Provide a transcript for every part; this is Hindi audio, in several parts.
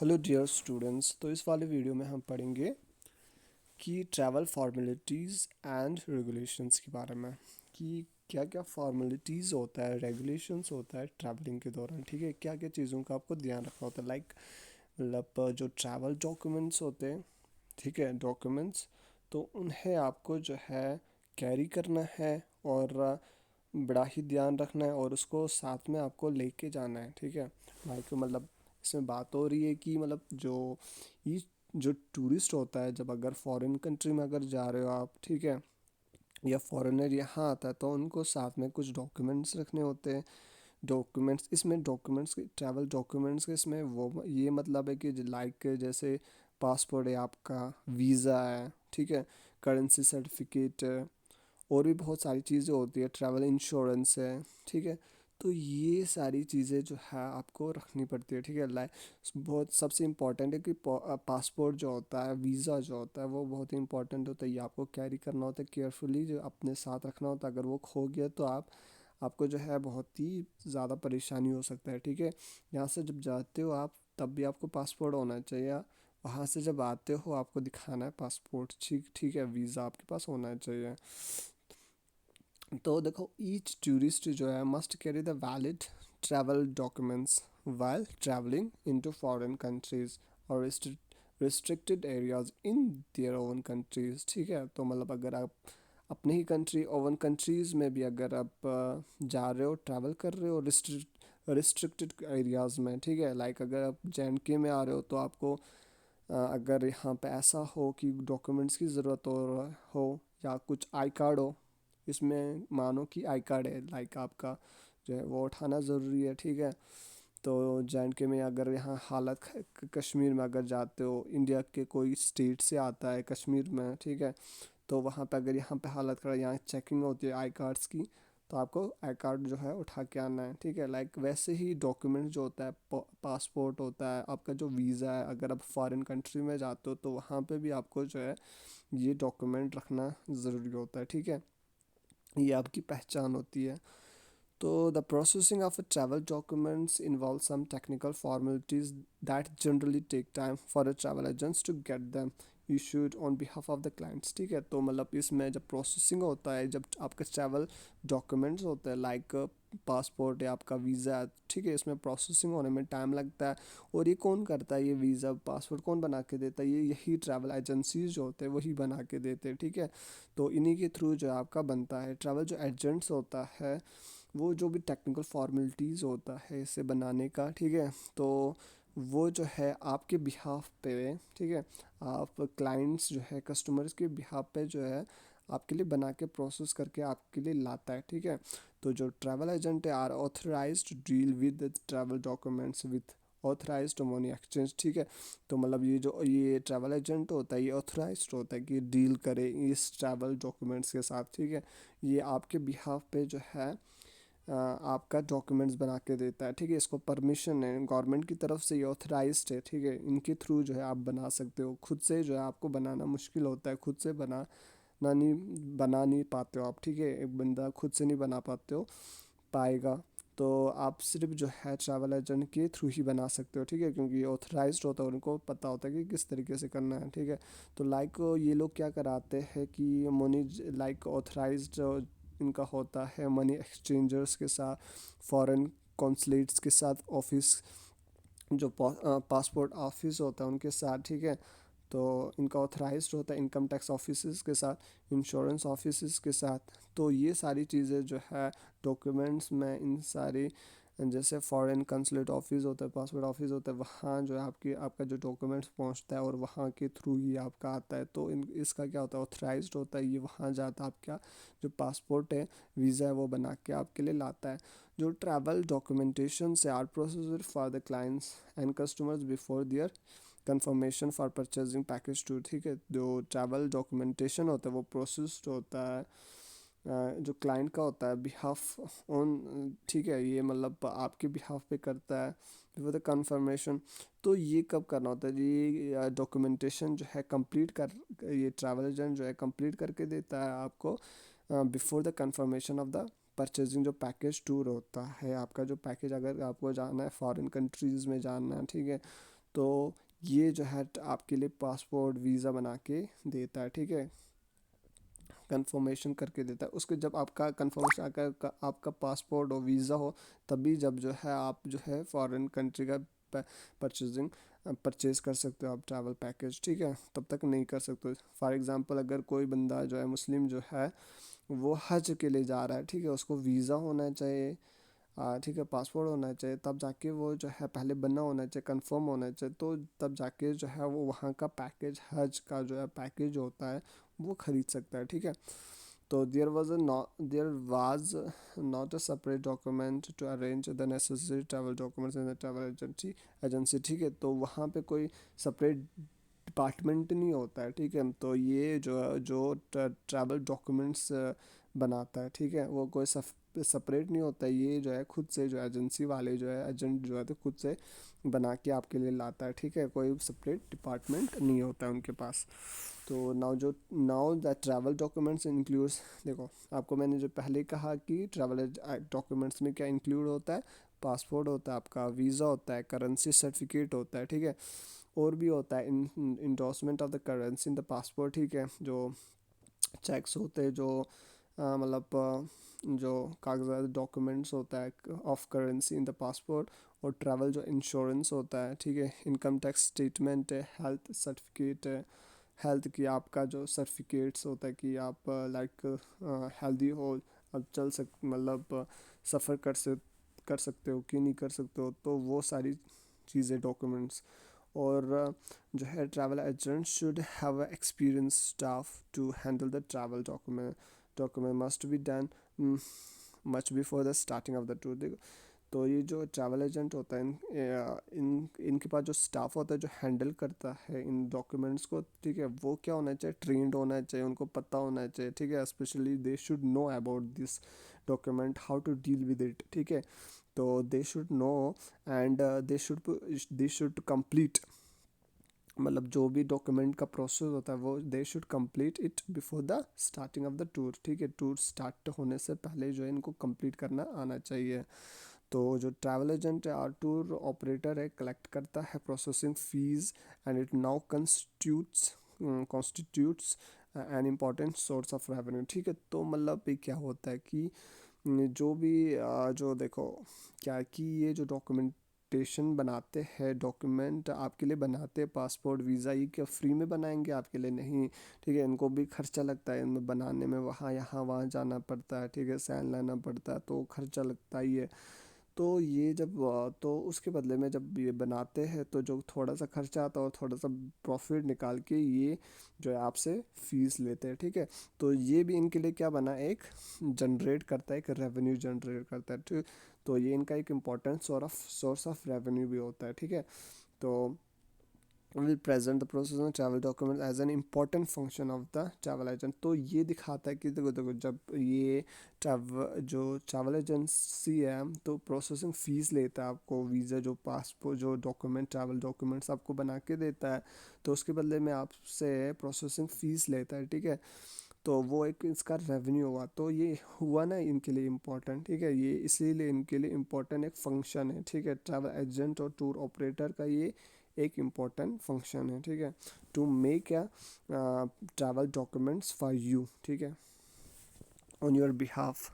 Hello dear students. तो इस वाले वीडियो में हम पढ़ेंगे कि ट्रैवल फॉर्मेलिटीज़ एंड रेगुलेशंस के बारे में, कि क्या क्या फॉर्मेलिटीज़ होता है, रेगुलेशंस होता है ट्रैवलिंग के दौरान। ठीक है, क्या क्या चीज़ों का आपको ध्यान रखना होता है। मतलब जो ट्रैवल डॉक्यूमेंट्स होते हैं, ठीक है, डॉक्यूमेंट्स, तो उन्हें आपको जो है कैरी करना है और बड़ा ही ध्यान रखना है और उसको साथ में आपको लेके जाना है। ठीक है, मतलब इसमें बात हो रही है कि मतलब ये जो टूरिस्ट होता है, जब अगर फॉरेन कंट्री में अगर जा रहे हो आप, ठीक है, या फॉरेनर यहाँ आता है, तो उनको साथ में कुछ डॉक्यूमेंट्स रखने होते हैं। डॉक्यूमेंट्स, इसमें डॉक्यूमेंट्स के, ट्रैवल डॉक्यूमेंट्स के इसमें वो ये मतलब है कि लाइक जैसे पासपोर्ट है आपका, वीज़ा है, ठीक है, करेंसी सर्टिफिकेट है, और भी बहुत सारी चीज़ें होती है, ट्रैवल इंश्योरेंस है। ठीक है, तो ये सारी चीज़ें जो है आपको रखनी पड़ती है। ठीक है, लाइक बहुत सबसे इम्पोर्टेंट है कि पासपोर्ट जो होता है, वीज़ा जो होता है, वो बहुत ही इंपॉर्टेंट होता है। ये आपको कैरी करना होता है केयरफुली, जो अपने साथ रखना होता है। अगर वो खो गया तो आपको जो है बहुत ही ज़्यादा परेशानी हो सकता है। ठीक है, यहाँ से जब जाते हो आप, तब भी आपको पासपोर्ट होना चाहिए। वहाँ से जब आते हो आपको दिखाना है पासपोर्ट। ठीक ठीक है, वीज़ा आपके पास होना चाहिए। तो देखो, ईच टूरिस्ट जो है must carry the valid travel documents while traveling into foreign countries or restricted areas in their own countries। ठीक है, तो मतलब अगर आप अपने ही कंट्री, ओवन कंट्रीज़ में भी अगर आप जा रहे हो, ट्रैवल कर रहे हो रिस्ट्रिक्टेड एरियाज़ में, ठीक है, लाइक अगर आप JNK में आ रहे हो, तो आपको अगर यहाँ पे ऐसा हो कि डॉक्यूमेंट्स की ज़रूरत हो या कुछ आई कार्ड हो, इसमें मानो कि आई कार्ड है, लाइक आपका जो है वो उठाना ज़रूरी है। ठीक है, तो JNK में अगर यहाँ हालत कश्मीर में अगर जाते हो, इंडिया के कोई स्टेट से आता है कश्मीर में, ठीक है, तो वहाँ पे अगर यहाँ पे हालत खराब, यहाँ चेकिंग होती है आई कार्ड्स की, तो आपको आई कार्ड जो है उठा के आना है। ठीक है, लाइक वैसे ही डॉक्यूमेंट जो होता है, पासपोर्ट होता है आपका, जो वीज़ा है, अगर आप फॉरेन कंट्री में जाते हो तो वहाँ पे भी आपको जो है ये डॉक्यूमेंट रखना ज़रूरी होता है। ठीक है, ये आपकी पहचान होती है। तो the processing of a travel documents involves some technical formalities that generally take time for a travel agents to get them issued on behalf of the clients। ठीक है, तो मतलब इसमें जब प्रोसेसिंग होता है, जब आपका ट्रैवल डॉक्यूमेंट्स होते हैं, लाइक पासपोर्ट या आपका वीज़ा, ठीक है, इसमें प्रोसेसिंग होने में टाइम लगता है। और ये कौन करता है, ये वीज़ा पासपोर्ट कौन बना के देता है, ये यही ट्रैवल एजेंसीज जो होते हैं वही बना के देते हैं। ठीक है, तो इन्हीं के थ्रू जो है आपका बनता है। ट्रैवल जो एजेंट्स होता है, वो जो भी टेक्निकल फॉर्मेलिटीज़ होता है इसे बनाने का, ठीक है, तो वो जो है आपके बिहाफ पे, ठीक है, आप क्लाइंट्स जो है, कस्टमर्स के बिहाफ पे जो है आपके लिए बना के प्रोसेस करके आपके लिए लाता है। ठीक है, तो जो ट्रैवल एजेंट है are authorised to deal with the travel documents with authorised money exchange. ठीक है, तो मतलब ये ट्रैवल एजेंट होता है, ये ऑथराइज्ड होता है कि डील करे इस ट्रैवल डॉक्यूमेंट्स के साथ। ठीक है, ये आपके बिहाफ पे जो है आपका डॉक्यूमेंट्स बना के देता है। ठीक है, इसको परमिशन है गवर्नमेंट की तरफ से, ये ऑथराइज्ड है। ठीक है, इनके थ्रू जो है आप बना सकते हो। खुद से जो है आपको बनाना मुश्किल होता है, खुद से बना नहीं पाते हो आप। ठीक है, एक बंदा खुद से नहीं बना पाएगा, तो आप सिर्फ जो है ट्रैवल एजेंट के थ्रू ही बना सकते हो। ठीक है, क्योंकि ये ऑथराइज्ड होता है, उनको पता होता है कि किस तरीके से करना है। ठीक है, तो लाइक ये लोग क्या कराते हैं कि मनी, लाइक ऑथराइज्ड इनका होता है मनी एक्सचेंजर्स के साथ, फॉरेन कॉन्सुलेट्स के साथ, ऑफिस जो पासपोर्ट ऑफिस होता है उनके साथ। ठीक है, तो इनका ऑथराइज्ड होता है इनकम टैक्स ऑफिस के साथ, इंश्योरेंस ऑफिस के साथ। तो ये सारी चीज़ें जो है डॉक्यूमेंट्स में, इन सारी, जैसे फॉरेन कंसुलेट ऑफिस होता है, पासपोर्ट ऑफिस होता है, वहाँ जो है आपका जो डॉक्यूमेंट्स पहुँचता है और वहाँ के थ्रू ही आपका आता है। तो इसका क्या होता है, ऑथराइज्ड होता है, ये वहाँ जाता है, आपका जो पासपोर्ट है, वीज़ा है, वो बना के आपके लिए लाता है। जो ट्रैवल डॉक्यूमेंटेशन से are processor for the clients and customers before their confirmation for purchasing package tour. ठीक है, जो ट्रैवल डॉक्यूमेंटेशन होता है वो प्रोसेस्ड होता है जो क्लाइंट का होता है बिहाफ ऑन। ठीक है, ये मतलब आपके बिहाफ पे करता है बिफोर द कंफर्मेशन। तो ये कब करना होता है, ये डॉक्यूमेंटेशन जो है कंप्लीट कर, ये ट्रैवल एजेंट जो है कंप्लीट करके देता है आपको before the confirmation of the purchasing, जो पैकेज टूर होता है आपका, जो पैकेज अगर आपको जाना है फॉरेन कंट्रीज़ में जाना है। ठीक है, तो ये जो है आपके लिए पासपोर्ट वीज़ा बना के देता है, ठीक है, कंफर्मेशन करके देता है। उसके जब आपका कंफर्मेशन आकर आपका पासपोर्ट और वीज़ा हो, तभी जब जो है आप जो है फॉरेन कंट्री का परचेजिंग परचेज कर सकते हो आप ट्रैवल पैकेज, ठीक है, तब तक नहीं कर सकते। फॉर एग्जांपल अगर कोई बंदा जो है मुस्लिम जो है वो हज के लिए जा रहा है, ठीक है, उसको वीज़ा होना चाहिए, ठीक है, पासपोर्ट होना चाहिए, तब जाके वो जो है पहले बना होना चाहिए, कंफर्म होना चाहिए, तो तब जाके जो है वो वहाँ का पैकेज हज का जो है पैकेज होता है वो ख़रीद सकता है, ठीक है। तो there was not a separate document to arrange the necessary travel documents in the travel agency, ठीक है, तो वहाँ पे कोई सेपरेट डिपार्टमेंट नहीं होता है, ठीक है। तो ये जो ट्रैवल डॉक्यूमेंट्स बनाता है, ठीक है, वो कोई सेपरेट नहीं होता है, ये जो है खुद से जो एजेंसी वाले जो है एजेंट जो है तो खुद से बना के आपके लिए लाता है, ठीक है, कोई सेपरेट डिपार्टमेंट नहीं होता है उनके पास। तो now the travel documents includes, देखो आपको मैंने जो पहले कहा कि ट्रैवल डॉक्यूमेंट्स में क्या इंक्लूड होता है, पासपोर्ट होता है आपका, वीज़ा होता है, करेंसी सर्टिफिकेट होता है, ठीक है, और भी होता है endorsement of the currency in the passport, ठीक है, जो चेक्स होते हैं, जो मतलब जो कागजात डॉक्यूमेंट्स होता है of currency in the passport, और ट्रैवल जो इंश्योरेंस होता है, ठीक है, इनकम टैक्स स्टेटमेंट है, हेल्थ सर्टिफिकेट है, हेल्थ की आपका जो सर्टिफिकेट्स होता है कि आप लाइक हेल्दी हो, अब चल सक मतलब सफ़र कर सकते हो कि नहीं कर सकते हो, तो वो सारी चीज़ें डॉक्यूमेंट्स। और जो है travel agent should have experience staff to handle the travel document must be done much before the starting of the tour. देखो, तो ये जो ट्रैवल एजेंट होता है इनके पास जो स्टाफ होता है जो हैंडल करता है इन डॉक्यूमेंट्स को, ठीक है, वो क्या होना चाहिए, ट्रेंड होना चाहिए, उनको पता होना चाहिए, ठीक है, specially they should know about this document, how to deal with it, ठीक है। तो they should know and they should complete, मतलब जो भी डॉक्यूमेंट का प्रोसेस होता है वो they should complete it before the starting of the tour, ठीक है, टूर स्टार्ट होने से पहले जो है इनको कंप्लीट करना आना चाहिए। तो जो ट्रैवल एजेंट है और टूर ऑपरेटर है, कलेक्ट करता है processing fees and it now constitutes an important source of revenue, ठीक है। तो मतलब ये क्या होता है कि जो भी जो देखो क्या है कि ये जो डॉक्यूमेंटेशन बनाते हैं, डॉक्यूमेंट आपके लिए बनाते हैं, पासपोर्ट वीज़ा, ये क्या फ्री में बनाएंगे आपके लिए, नहीं, ठीक है, इनको भी खर्चा लगता है इनमें बनाने में, वहाँ यहाँ वहाँ जाना पड़ता है, ठीक है, साइन लाना पड़ता है, तो खर्चा लगता ही है। तो ये जब तो उसके बदले में जब ये बनाते हैं तो जो थोड़ा सा खर्चा आता है और थोड़ा सा प्रॉफिट निकाल के ये जो है आपसे फीस लेते हैं, ठीक है। तो ये भी इनके लिए क्या बना, एक जनरेट करता है, एक रेवेन्यू जनरेट करता है, ठीक। तो ये इनका एक इम्पोर्टेंट सोर्स ऑफ रेवेन्यू भी होता है, ठीक है। तो will present the process of travel document as an important function of the travel agent। तो ये दिखाता है कि देखो देखो जब ये जो ट्रैवल एजेंसी है तो प्रोसेसिंग फ़ीस लेता है आपको, वीज़ा जो पासपोर्ट जो डॉक्यूमेंट ट्रैवल डॉक्यूमेंट्स आपको बना के देता है, तो उसके बदले में आपसे प्रोसेसिंग फ़ीस लेता है, ठीक है। तो वो एक इसका रेवेन्यू हुआ, तो ये हुआ ना इनके लिए इम्पोर्टेंट, ठीक है, ये इसीलिए इनके लिए इम्पोर्टेंट एक फंक्शन है, ठीक है, ट्रैवल एजेंट और टूर ऑपरेटर का ये एक इम्पोर्टेंट फंक्शन है, ठीक है, to make a travel documents for you, ठीक है, ऑन योर बिहाफ।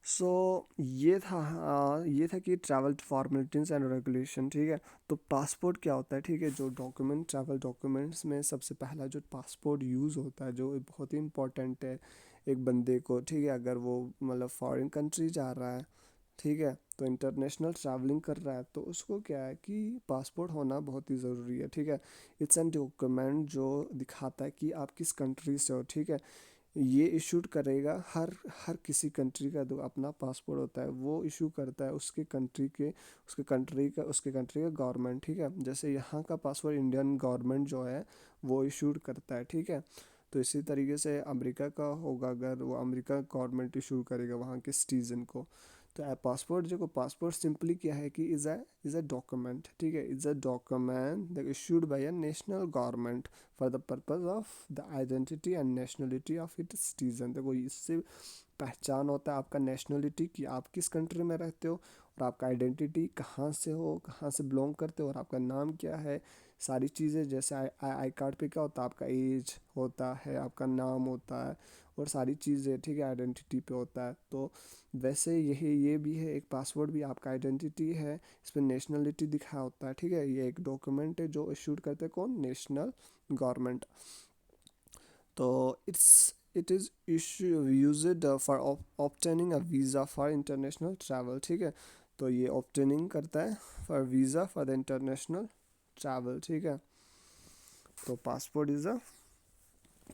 सो ये था कि ट्रैवल फॉर्मेलिटीज़ एंड रेगुलेशन, ठीक है। तो पासपोर्ट क्या होता है, ठीक है, जो डॉक्यूमेंट ट्रैवल डॉक्यूमेंट्स में सबसे पहला जो पासपोर्ट यूज़ होता है, जो बहुत ही इंपॉर्टेंट है एक बंदे को, ठीक है, अगर वो मतलब फॉरेन कंट्री जा रहा है, ठीक है, तो इंटरनेशनल ट्रैवलिंग कर रहा है, तो उसको क्या है कि पासपोर्ट होना बहुत ही ज़रूरी है, ठीक है। इट्स एन डॉक्यूमेंट जो दिखाता है कि आप किस कंट्री से हो, ठीक है। ये इशूड करेगा हर हर किसी कंट्री का जो अपना पासपोर्ट होता है वो इशू करता है उसके कंट्री का गवर्नमेंट, ठीक है। जैसे यहाँ का पासपोर्ट इंडियन गवर्नमेंट जो है वो इशूड करता है, ठीक है। तो इसी तरीके से अमेरिका का होगा, अगर वो अमेरिका गवर्नमेंट इशू करेगा वहाँ के सिटीज़न को। तो पासपोर्ट जो पासपोर्ट सिंपली क्या है कि इज़ अ डॉक्यूमेंट, ठीक है, is a document that issued by a national government for the purpose of the identity and nationality of its citizen. देखो इससे पहचान होता है आपका नेशनलिटी कि आप किस कंट्री में रहते हो, और आपका आइडेंटिटी कहाँ से हो, कहाँ से बिलोंग करते हो और आपका नाम क्या है, सारी चीज़ें। जैसे आई कार्ड पे क्या होता है, आपका एज होता है, आपका नाम होता है और सारी चीज़ें, ठीक है, आइडेंटिटी पे होता है। तो वैसे यही ये भी है, एक पासपोर्ट भी आपका आइडेंटिटी है, इस पर नेशनलिटी दिखा होता है, ठीक है। ये एक डॉक्यूमेंट है जो इशूड करते हैं कौन, नेशनल गवर्नमेंट। तो it is issue used for obtaining a visa for international travel, ठीक है। तो ये ऑब्टेनिंग करता है for visa for the international travel, ठीक है। तो पासपोर्ट इज़ अ,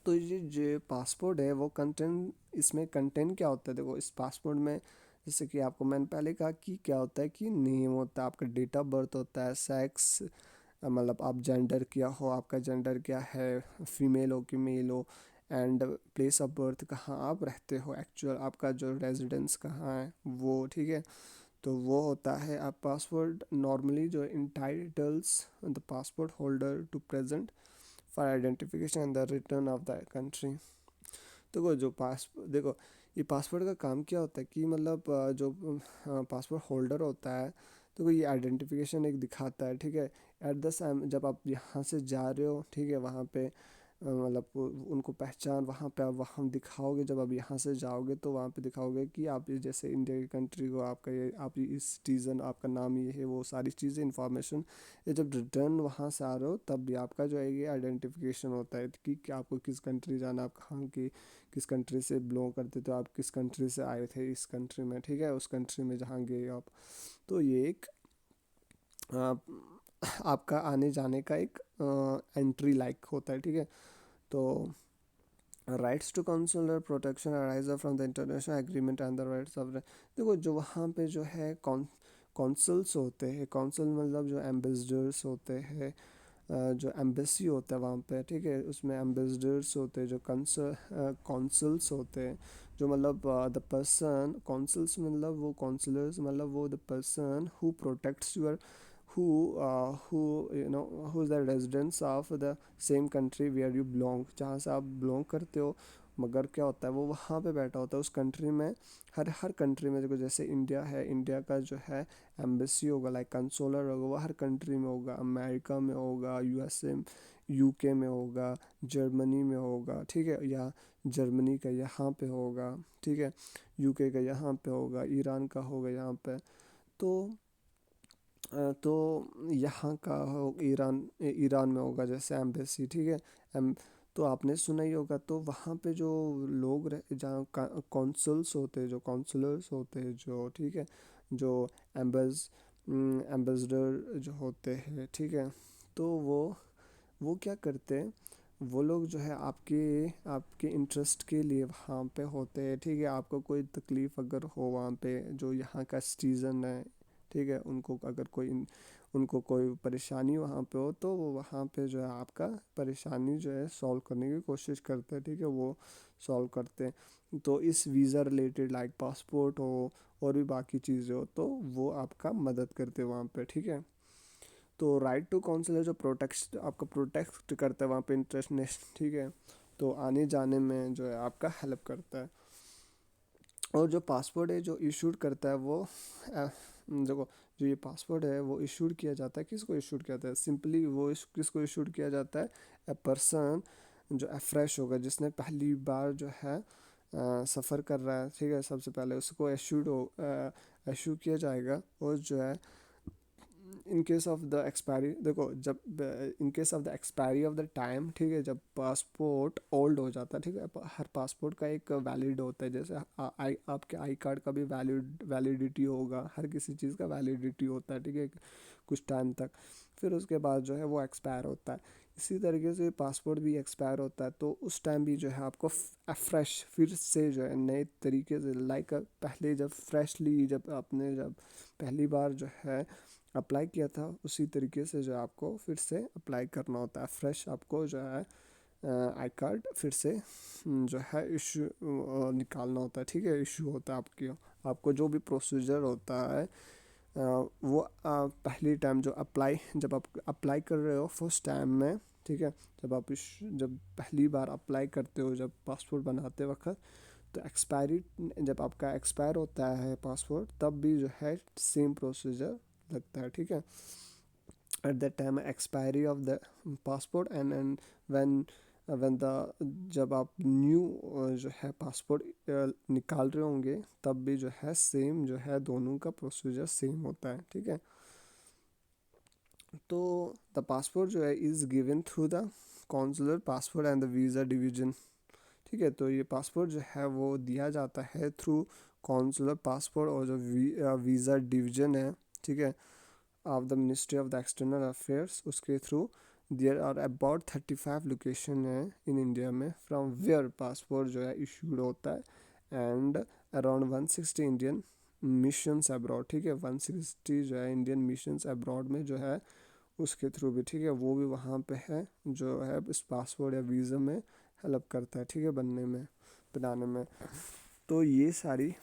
तो ये जो पासपोर्ट है वो कंटेंट, इसमें कंटेंट क्या होता है, देखो इस पासपोर्ट में जैसे कि आपको मैंने पहले कहा कि क्या होता है कि नेम होता है, आपका डेट ऑफ बर्थ होता है, सेक्स मतलब आप जेंडर क्या हो, आपका जेंडर क्या है, फीमेल हो कि मेल हो, एंड प्लेस ऑफ बर्थ कहाँ आप रहते हो, एक्चुअल आपका जो रेजिडेंस कहाँ है वो, ठीक है। तो वो होता है आप पासपोर्ट नॉर्मली जो entitles the passport holder to present for identification and the return of the country. देखो जो देखो ये पासपोर्ट का काम क्या होता है कि मतलब जो पासपोर्ट होल्डर होता है तो ये आइडेंटिफिकेशन एक दिखाता है, ठीक है। एट द टाइम जब आप यहाँ से जा रहे हो, ठीक है, वहाँ पे मतलब उनको पहचान वहाँ पे आप वहाँ दिखाओगे, जब आप यहाँ से जाओगे तो वहाँ पे दिखाओगे कि आप ये जैसे इंडिया की कंट्री को आपका ये आप इस सिटीज़न, आपका नाम ये है, वो सारी चीज़ें इन्फॉर्मेशन। ये जब रिटर्न वहाँ से आ रहे हो तब भी आपका जो है ये आइडेंटिफिकेशन होता है कि आपको किस कंट्री जाना, आप कहाँ की किस कंट्री से बिलोंग करते थे, आप किस कंट्री से आए थे इस कंट्री में, ठीक है, उस कंट्री में जहाँ गए आप। तो ये एक आपका आने जाने का एक एंट्री लाइक होता है, ठीक है। तो rights to consular protection arise from the international agreement and the rights of, देखो जो वहाँ पे जो है कॉन्सल्स होते हैं, कॉन्सल मतलब जो एम्बेसडर्स होते हैं, जो एम्बेसी होता है वहाँ पे, ठीक है, उसमें एम्बेसडर्स होते हैं, जो कॉन्सल्स होते हैं, जो मतलब द पर्सन, कॉन्सल्स मतलब वो कॉन्सलर्स मतलब वो the person who protects your who you know who is the residents of the same country where you belong, जहाँ से आप बिलोंग करते हो। मगर क्या होता है वो वहाँ पे बैठा होता है उस कंट्री में, हर कंट्री में। देखो जैसे इंडिया है, इंडिया का जो है एम्बेसी होगा, लाइक कंसोलर होगा, वो हर कंट्री में होगा, अमेरिका में होगा, यूएसए यूके में होगा, जर्मनी में होगा, ठीक है, या जर्मनी का यहाँ पे होगा, ठीक है, यूके का यहाँ पे होगा, ईरान का होगा यहाँ पे। तो तो यहाँ का हो, ईरान ईरान में होगा जैसे एम्बेसी, ठीक है। एम तो आपने सुना ही होगा। तो वहाँ पे जो लोग रह जहाँ कॉन्सल्स होते हैं, जो कॉन्सुलर्स होते हैं, जो, ठीक है, जो एम्बेसडर जो होते हैं, ठीक है। तो वो क्या करते हैं, वो लोग जो है आपके आपके इंटरेस्ट के लिए वहाँ पे होते हैं, ठीक है। आपको कोई तकलीफ़ अगर हो वहाँ पे, जो यहाँ का सिटीज़न है, ठीक है, उनको अगर उनको कोई परेशानी वहाँ पे हो तो वो वहाँ पे जो है आपका परेशानी जो है सॉल्व करने की कोशिश करते हैं, ठीक है, वो सॉल्व करते हैं। तो इस वीज़ा रिलेटेड लाइक पासपोर्ट हो और भी बाकी चीज़ें हो तो वो आपका मदद करते हैं वहाँ पे, ठीक है। तो राइट टू काउंसिल है जो प्रोटेक्ट आपका प्रोटेक्ट करता है वहाँ पे इंटरनेशनल, ठीक है। तो आने जाने में जो है आपका हेल्प करता है। और जो पासपोर्ट है जो इशूड करता है वो देखो जो ये पासपोर्ट है वो इशूड किया जाता है, किसको इशूड किया जाता है, सिंपली वो किसको इशूड किया जाता है, ए पर्सन जो फ्रेश होगा, जिसने पहली बार जो है सफ़र कर रहा है, ठीक है, सबसे पहले उसको इशू किया जाएगा। और जो है in case of the expiry, देखो जब in case of the expiry of the time, ठीक है, जब पासपोर्ट ओल्ड हो जाता है, ठीक है, हर पासपोर्ट का एक वैलिड होता है, जैसे आपके आई कार्ड का भी वैलिडिटी होगा, हर किसी चीज़ का वैलिडिटी होता है, ठीक है, कुछ टाइम तक, फिर उसके बाद जो है वो एक्सपायर होता है। इसी तरीके से पासपोर्ट भी एक्सपायर होता है, तो उस टाइम भी जो है आपको फ्रेश फिर से जो है नए तरीके से, लाइक पहले जब फ्रेशली जब आपने जब पहली बार जो है अप्लाई किया था उसी तरीके से जो है आपको फिर से अप्लाई करना होता है, फ्रेश आपको जो है आई कार्ड फिर से जो है इशू निकालना होता है, ठीक है, इशू होता है आपको जो भी प्रोसीजर होता है वो पहली टाइम जब आप अप्लाई कर रहे हो फर्स्ट टाइम में, ठीक है, जब पहली बार अप्लाई करते हो जब पासपोर्ट बनाते वक्त, तो एक्सपायरी, जब आपका एक्सपायर होता है पासपोर्ट तब भी जो है सेम प्रोसीजर लगता है, ठीक है। At the time expiry of the passport and when the जब आप न्यू जो है पासपोर्ट निकाल रहे होंगे तब भी जो है सेम जो है दोनों का प्रोसीजर सेम होता है, ठीक है। तो द पासपोर्ट जो है is given through the consular passport and the visa division, ठीक है। तो ये पासपोर्ट जो है वो दिया जाता है थ्रू कॉन्सुलर पासपोर्ट और जो वीज़ा डिवीजन है, ठीक है, of the ministry of the external affairs, उसके थ्रू। देयर आर अबाउट 35 लोकेशन है इन इंडिया में फ्रॉम वेयर पासपोर्ट जो है इशूड होता है, and around 160 Indian missions abroad, ठीक है। 160 जो है इंडियन मिशंस अब्रॉड में जो है उसके थ्रू भी, ठीक है, वो भी वहाँ पे है जो है इस पासपोर्ट या वीज़ा में हेल्प करता है, ठीक है, बनाने में। तो ये सारी,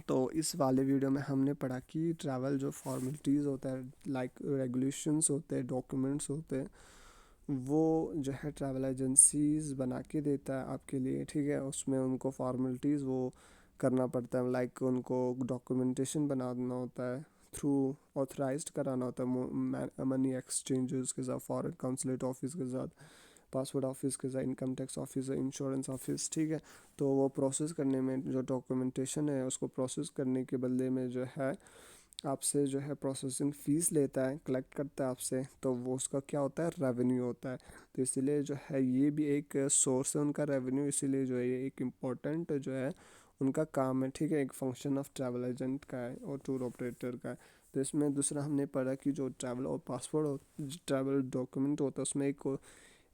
तो इस वाले वीडियो में हमने पढ़ा कि ट्रैवल जो फॉर्मेलिटीज़ होता है, लाइक रेगुलेशंस होते हैं, डॉक्यूमेंट्स होते हैं, वो जो है ट्रैवल एजेंसीज बना के देता है आपके लिए, ठीक है। उसमें उनको फॉर्मेलिटीज़ वो करना पड़ता है, लाइक उनको डॉक्यूमेंटेशन बनाना होता है, थ्रू ऑथराइज्ड कराना होता है मनी एक्सचेंजेस के साथ, फॉरेन काउंसलेट ऑफिस के साथ, पासपोर्ट ऑफिस के साथ, income tax office, insurance office, ठीक है। तो वो प्रोसेस करने में जो डॉक्यूमेंटेशन है उसको प्रोसेस करने के बदले में जो है आपसे जो है प्रोसेसिंग फ़ीस लेता है, कलेक्ट करता है आपसे, तो वो उसका क्या होता है, रेवेन्यू होता है। तो इसीलिए जो है ये भी एक सोर्स है उनका रेवेन्यू, इसीलिए जो है ये एक इम्पोर्टेंट जो है उनका काम है, ठीक है, एक फंक्शन ऑफ ट्रैवल एजेंट का है और टूर ऑपरेटर का है। तो इसमें दूसरा हमने पढ़ा कि जो ट्रैवल और पासपोर्ट ट्रैवल डॉक्यूमेंट होता है उसमें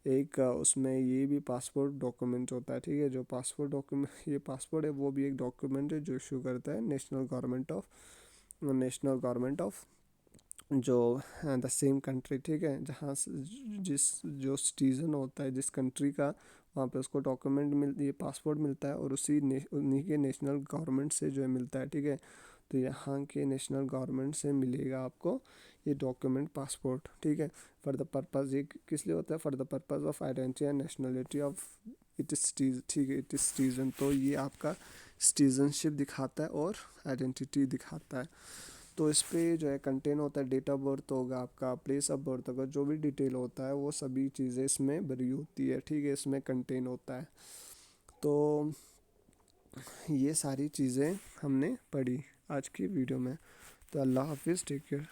उसमें ये भी पासपोर्ट डॉक्यूमेंट होता है, ठीक है। जो पासपोर्ट डॉक्यूमेंट, ये पासपोर्ट है वो भी एक डॉक्यूमेंट है जो इशू करता है नेशनल गवर्नमेंट ऑफ जो द सेम कंट्री, ठीक है, जहाँ जिस जो सिटीज़न होता है जिस कंट्री का, वहाँ पे उसको ये पासपोर्ट मिलता है और उन्हीं के नेशनल गवर्नमेंट से जो है मिलता है, ठीक है। तो यहाँ के नेशनल गवर्नमेंट से मिलेगा आपको ये डॉक्यूमेंट पासपोर्ट, ठीक है। फॉर द पर्पज़, ये किस लिए होता है, for the purpose of identity and nationality of it is, ठीक है, इट इज सिटीजन। तो ये आपका सिटीजनशिप दिखाता है और आइडेंटिटी दिखाता है। तो इस पे जो है कंटेन होता है, डेट ऑफ बर्थ होगा आपका, प्लेस ऑफ बर्थ होगा, जो भी डिटेल होता है वो सभी चीज़ें इसमें भरी होती है, ठीक है, इसमें कंटेन होता है। तो ये सारी चीज़ें हमने पढ़ी आज की वीडियो में। तो अल्लाह हाफिज़, टेक केयर।